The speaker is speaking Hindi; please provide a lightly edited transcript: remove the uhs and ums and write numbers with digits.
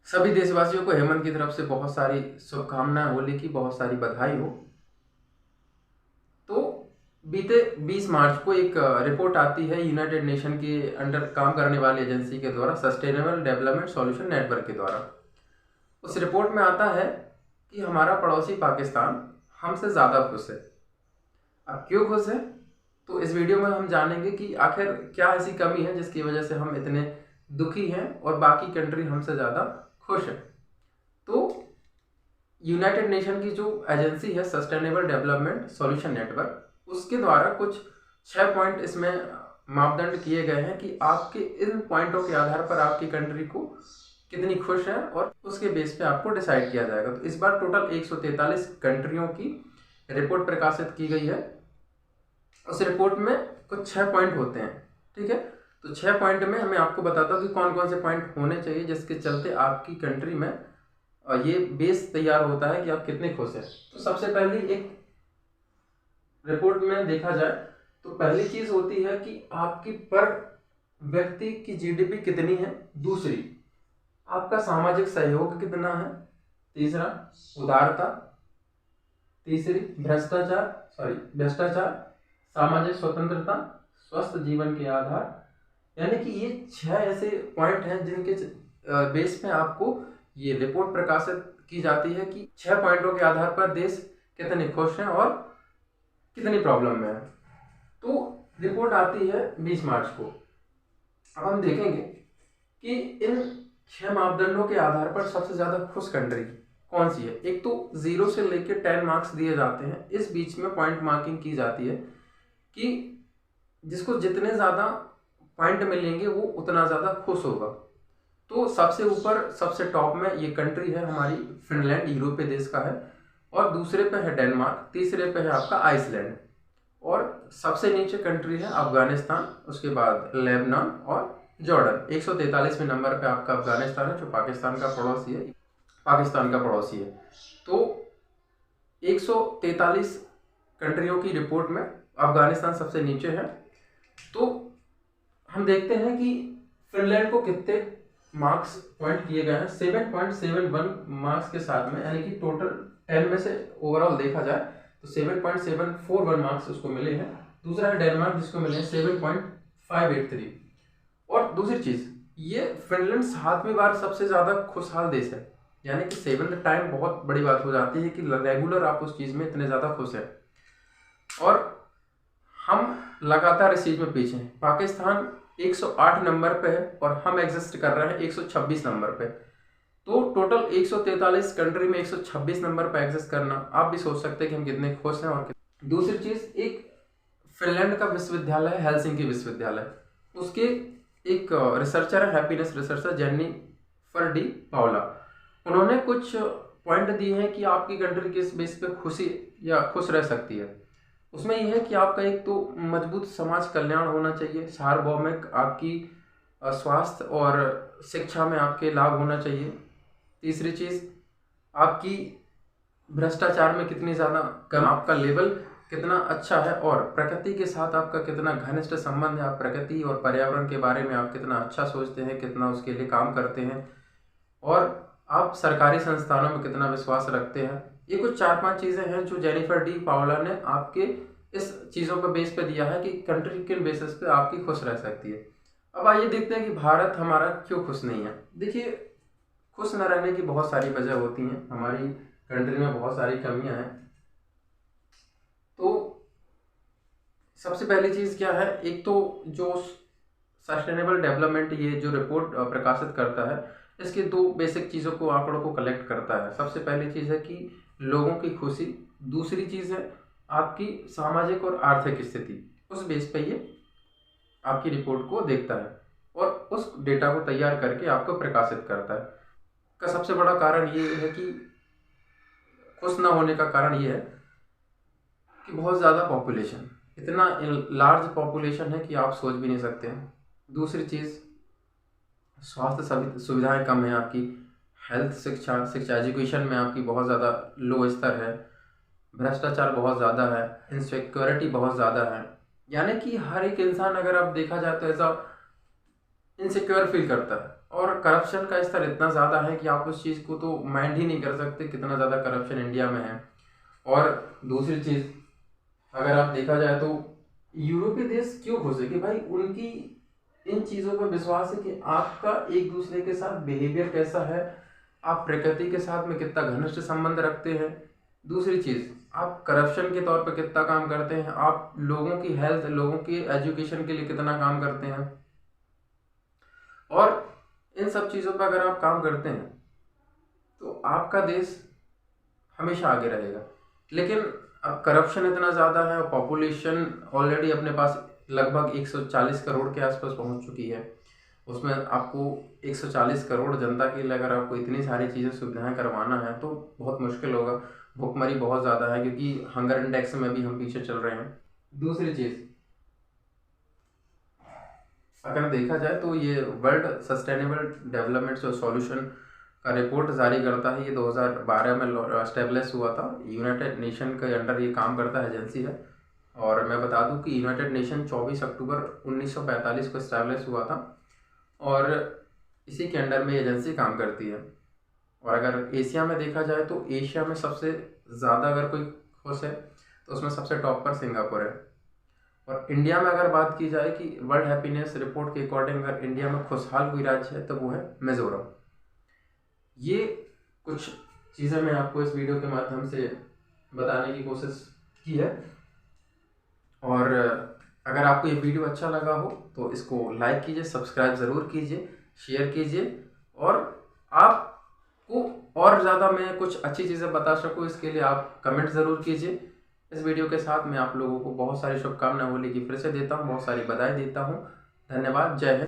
सभी देशवासियों को हेमंत की तरफ से बहुत सारी शुभकामनाएं, होली की बहुत सारी बधाई हो। तो बीते 20 मार्च को एक रिपोर्ट आती है यूनाइटेड नेशन के अंडर काम करने वाली एजेंसी के द्वारा, सस्टेनेबल डेवलपमेंट सॉल्यूशन नेटवर्क के द्वारा। उस रिपोर्ट में आता है कि हमारा पड़ोसी पाकिस्तान हमसे ज़्यादा खुश है। अब क्यों खुश है, तो इस वीडियो में हम जानेंगे कि आखिर क्या ऐसी कमी है जिसकी वजह से हम इतने दुखी हैं और बाकी कंट्री हमसे ज़्यादा खुश है। तो यूनाइटेड नेशन की जो एजेंसी है सस्टेनेबल डेवलपमेंट सॉल्यूशन नेटवर्क, उसके द्वारा कुछ 6 पॉइंट इसमें मापदंड किए गए हैं कि आपके इन पॉइंटों के आधार पर आपकी कंट्री को कितनी खुश है और उसके बेस पे आपको डिसाइड किया जाएगा। तो इस बार टोटल 143 कंट्रियों की रिपोर्ट प्रकाशित की गई है। उस रिपोर्ट में कुछ 6 पॉइंट होते हैं, ठीक है। तो 6 पॉइंट में मैं आपको बताता हूँ कि कौन कौन से पॉइंट होने चाहिए जिसके चलते आपकी कंट्री में ये बेस तैयार होता है कि आप कितने खुश हैं। तो सबसे पहली एक रिपोर्ट में देखा जाए तो पहली चीज होती है कि आपकी पर व्यक्ति की जीडीपी कितनी है। दूसरी, आपका सामाजिक सहयोग कितना है। तीसरा, उदारता। तीसरी, भ्रष्टाचार, सामाजिक स्वतंत्रता, स्वस्थ जीवन के आधार। यानी कि ये 6 ऐसे पॉइंट हैं जिनके बेस पे आपको ये रिपोर्ट प्रकाशित की जाती है कि 6 पॉइंटों के आधार पर देश कितने खुश हैं और कितनी प्रॉब्लम में है। तो रिपोर्ट आती है 20 मार्च को। अब हम देखेंगे कि इन 6 मापदंडों के आधार पर सबसे ज्यादा खुश कंट्री कौन सी है। एक तो 0 से लेकर 10 मार्क्स दिए जाते हैं, इस बीच में पॉइंट मार्किंग की जाती है कि जिसको जितने ज्यादा पॉइंट मिलेंगे वो उतना ज्यादा खुश होगा। तो सबसे ऊपर सबसे टॉप में ये कंट्री है हमारी फिनलैंड, यूरोपीय देश का है। और दूसरे पे है डेनमार्क, तीसरे पे है आपका आइसलैंड, और सबसे नीचे कंट्री है अफगानिस्तान, उसके बाद लेबनान और जॉर्डन। 143वें नंबर पे आपका अफगानिस्तान है जो पाकिस्तान का पड़ोसी है। तो 143 कंट्रियों की रिपोर्ट में अफगानिस्तान सबसे नीचे है। तो हम देखते हैं कि फिनलैंड को कितने मार्क्स पॉइंट किए गए हैं। 7.71 मार्क्स के साथ में, यानी कि टोटल 10 में से ओवरऑल देखा जाए तो 7.741 मार्क्स उसको मिले हैं। दूसरा है डेनमार्क जिसको मिले हैं 7.583। और दूसरी चीज, ये फिनलैंड 7वीं बार सबसे ज्यादा खुशहाल देश है। यानी कि 7th टाइम बहुत बड़ी बात हो जाती है कि रेगुलर आप उस चीज में इतने ज्यादा खुश है। और हम लगातार इस चीज में पीछे हैं। पाकिस्तान 108 नंबर पे है और हम एग्जिस्ट कर रहे हैं 126 नंबर पे। तो टोटल 143 कंट्री में 126 नंबर पे एग्जिस्ट करना, आप भी सोच सकते हैं कि हम कितने खुश हैं। और दूसरी चीज, एक फिनलैंड का विश्वविद्यालय है हेलसिंकी विश्वविद्यालय, उसके एक रिसर्चर है, happiness researcher Jennifer D Paula. उन्होंने कुछ पॉइंट दिए हैं कि आपकी कंट्री किस बेस पे खुशी या खुश रह सकती है। उसमें यह है कि आपका एक तो मजबूत समाज कल्याण होना चाहिए, सार्वभौमिक आपकी स्वास्थ्य और शिक्षा में आपके लाभ होना चाहिए। तीसरी चीज, आपकी भ्रष्टाचार में कितनी ज्यादा कम, आपका लेवल कितना अच्छा है, और प्रकृति के साथ आपका कितना घनिष्ठ संबंध है। आप प्रकृति और पर्यावरण के बारे में आप कितना अच्छा सोचते हैं, कितना उसके लिए काम करते हैं, और आप सरकारी संस्थानों में कितना विश्वास रखते हैं। ये कुछ 4-5 चीजें हैं जो जेनिफर डी पाउला ने आपके इस चीजों को बेस पे दिया है कि कंट्री किन बेसिस पे आपकी खुश रह सकती है। अब आइए देखते हैं कि भारत हमारा क्यों खुश नहीं है। देखिए, खुश न रहने की बहुत सारी वजह होती हैं, हमारी कंट्री में बहुत सारी कमियां हैं। तो सबसे पहली चीज क्या है, एक तो जो सस्टेनेबल डेवलपमेंट ये जो रिपोर्ट प्रकाशित करता है, इसके 2 बेसिक चीज़ों को, आंकड़ों को कलेक्ट करता है। सबसे पहली चीज़ है कि लोगों की खुशी, दूसरी चीज़ है आपकी सामाजिक और आर्थिक स्थिति। उस बेस पे ये आपकी रिपोर्ट को देखता है और उस डेटा को तैयार करके आपको प्रकाशित करता है। का सबसे बड़ा कारण ये है कि खुश ना होने का कारण ये है कि बहुत ज़्यादा पॉपुलेशन, इतना लार्ज पॉपुलेशन है कि आप सोच भी नहीं सकते हैं। दूसरी चीज़, स्वास्थ्य सुविधाएं कम है आपकी, हेल्थ शिक्षा एजुकेशन में आपकी बहुत ज़्यादा लो स्तर है, भ्रष्टाचार बहुत ज़्यादा है, इनसिक्योरिटी बहुत ज़्यादा है। यानी कि हर एक इंसान, अगर आप देखा जाए तो ऐसा इनसिक्योर फील करता है और करप्शन का स्तर इतना ज़्यादा है कि आप उस चीज़ को तो माइंड ही नहीं कर सकते कितना ज़्यादा करप्शन इंडिया में है। और दूसरी चीज़ अगर आप देखा जाए तो यूरोपीय देश क्यों खुश है कि भाई उनकी इन चीज़ों पर विश्वास है कि आपका एक दूसरे के साथ बिहेवियर कैसा है, आप प्रकृति के साथ में कितना घनिष्ठ संबंध रखते हैं। दूसरी चीज़, आप करप्शन के तौर पर कितना काम करते हैं, आप लोगों की हेल्थ, लोगों की एजुकेशन के लिए कितना काम करते हैं। और इन सब चीज़ों पर अगर आप काम करते हैं तो आपका देश हमेशा आगे रहेगा। लेकिन अब करप्शन इतना ज़्यादा है और पॉपुलेशन ऑलरेडी अपने पास लगभग 140 करोड़ के आसपास पहुंच चुकी है। उसमें आपको 140 करोड़ जनता के लिए अगर आपको इतनी सारी चीज़ें सुविधाएं करवाना है तो बहुत मुश्किल होगा। भुखमरी बहुत ज़्यादा है क्योंकि हंगर इंडेक्स में भी हम पीछे चल रहे हैं। दूसरी चीज़ अगर देखा जाए तो ये वर्ल्ड सस्टेनेबल डेवलपमेंट सॉल्यूशन का रिपोर्ट जारी करता है। ये 2012 में एस्टेब्लिश हुआ था। यूनाइटेड नेशन के अंडर ये काम करता है, एजेंसी है। और मैं बता दूं कि यूनाइटेड नेशन 24 अक्टूबर 1945 को एस्टेब्लिश हुआ था और इसी के अंडर में एजेंसी काम करती है। और अगर एशिया में देखा जाए तो एशिया में सबसे ज़्यादा अगर कोई खुश है तो उसमें सबसे टॉप पर सिंगापुर है। और इंडिया में अगर बात की जाए कि वर्ल्ड हैप्पीनेस रिपोर्ट के अकॉर्डिंग अगर इंडिया में खुशहाल कोई राज्य है तो वो है मिजोरम। ये कुछ चीज़ें मैं आपको इस वीडियो के माध्यम से बताने की कोशिश की है। और अगर आपको ये वीडियो अच्छा लगा हो तो इसको लाइक कीजिए, सब्सक्राइब ज़रूर कीजिए, शेयर कीजिए। और आपको और ज़्यादा मैं कुछ अच्छी चीज़ें बता सकूँ इसके लिए आप कमेंट ज़रूर कीजिए। इस वीडियो के साथ मैं आप लोगों को बहुत सारी शुभकामनाएं होली की फिर से देता हूँ, बहुत सारी बधाई देता हूँ। धन्यवाद। जय हिंद।